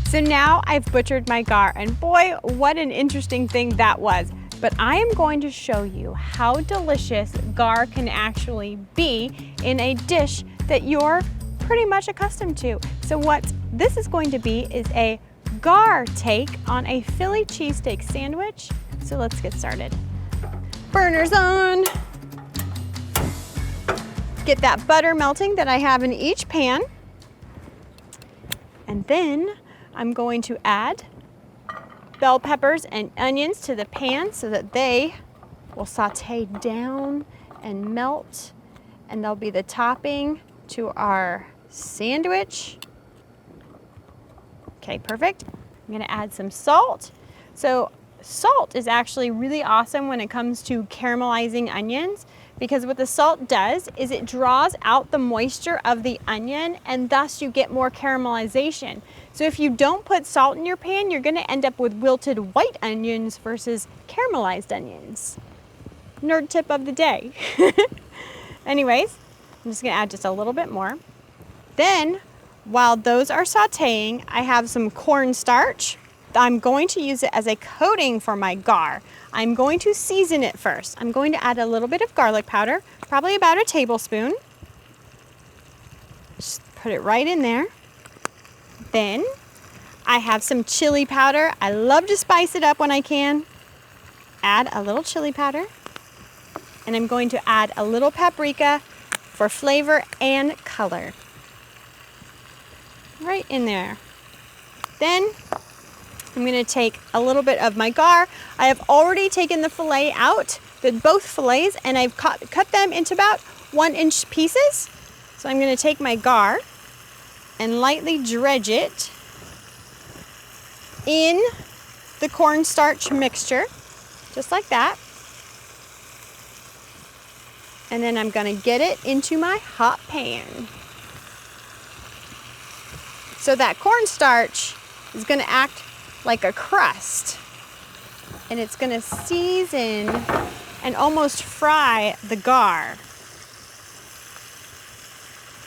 So now I've butchered my gar, and boy, what an interesting thing that was. But I am going to show you how delicious gar can actually be in a dish that you're pretty much accustomed to. So what this is going to be is a gar take on a Philly cheesesteak sandwich. So let's get started. Burner's on. Get that butter melting that I have in each pan. And then I'm going to add bell peppers and onions to the pan so that they will saute down and melt, and they'll be the topping to our sandwich. Okay, perfect. I'm gonna add some salt. So salt is actually really awesome when it comes to caramelizing onions, because what the salt does is it draws out the moisture of the onion, and thus you get more caramelization. So if you don't put salt in your pan, you're gonna end up with wilted white onions versus caramelized onions. Nerd tip of the day. Anyways, I'm just gonna add just a little bit more. Then, while those are sauteing, I have some cornstarch. I'm going to use it as a coating for my gar. I'm going to season it first. I'm going to add a little bit of garlic powder, probably about a tablespoon. Just put it right in there. Then I have some chili powder. I love to spice it up when I can. Add a little chili powder. And I'm going to add a little paprika for flavor and color. Right in there. Then I'm gonna take a little bit of my gar. I have already taken the fillet out, both fillets, and I've cut them into about 1-inch pieces. So I'm gonna take my gar and lightly dredge it in the cornstarch mixture, just like that. And then I'm gonna get it into my hot pan. So that cornstarch is gonna act like a crust, and it's gonna season and almost fry the gar.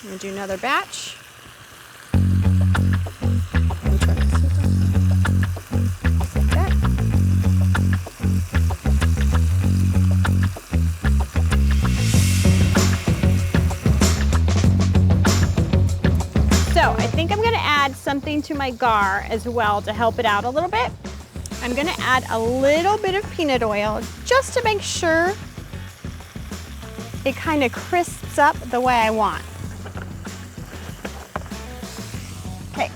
I'm gonna do another batch. So I think I'm gonna add something to my gar as well to help it out a little bit. I'm gonna add a little bit of peanut oil just to make sure it kind of crisps up the way I want. Okay,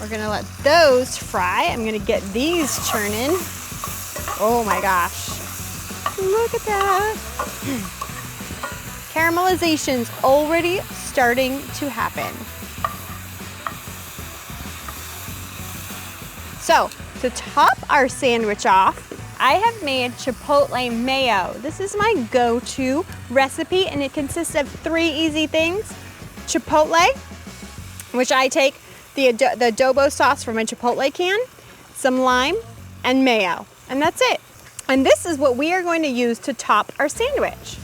we're gonna let those fry. I'm gonna get these churning. Oh my gosh, look at that. Caramelization's already starting to happen. So, to top our sandwich off, I have made chipotle mayo. This is my go-to recipe, and it consists of 3 easy things. Chipotle, which I take the adobo sauce from a chipotle can, some lime, and mayo, and that's it. And this is what we are going to use to top our sandwich.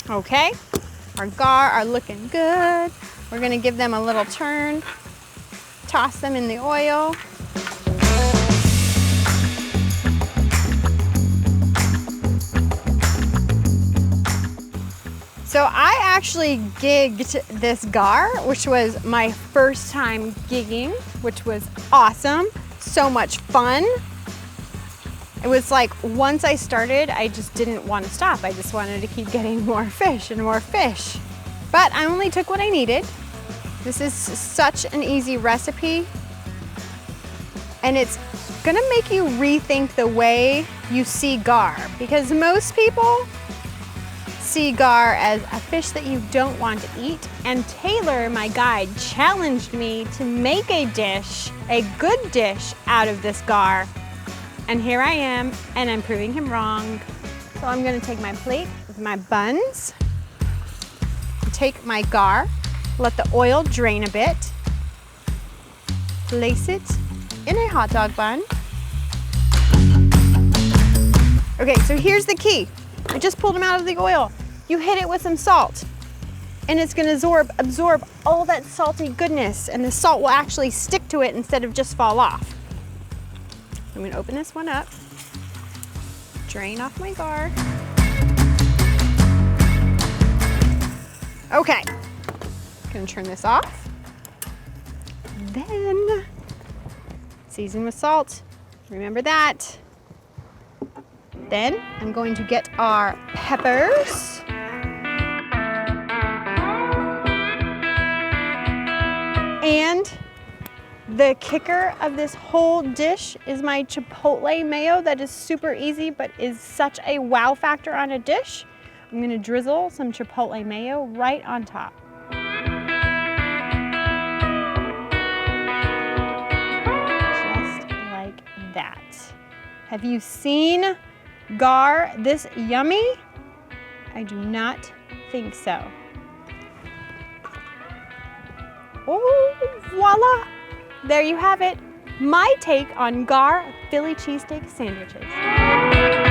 Okay, our gar are looking good. We're gonna give them a little turn, toss them in the oil. So I actually gigged this gar, which was my first time gigging, which was awesome, so much fun. It was like, once I started, I just didn't want to stop. I just wanted to keep getting more fish and more fish. But I only took what I needed. This is such an easy recipe. And it's gonna make you rethink the way you see gar, because most people see gar as a fish that you don't want to eat. And Taylor, my guide, challenged me to make a dish, a good dish out of this gar. And here I am, and I'm proving him wrong. So I'm gonna take my plate with my buns, take my gar, let the oil drain a bit, place it in a hot dog bun. Okay, so here's the key. I just pulled them out of the oil. You hit it with some salt, and it's gonna absorb all that salty goodness, and the salt will actually stick to it instead of just fall off. I'm gonna open this one up, drain off my gar. Okay, gonna turn this off. Then season with salt, remember that. Then I'm going to get our peppers. And the kicker of this whole dish is my chipotle mayo that is super easy but is such a wow factor on a dish. I'm gonna drizzle some chipotle mayo right on top. Just like that. Have you seen Gar this yummy? I do not think so. Oh, voila! There you have it. My take on Gar Philly cheesesteak sandwiches.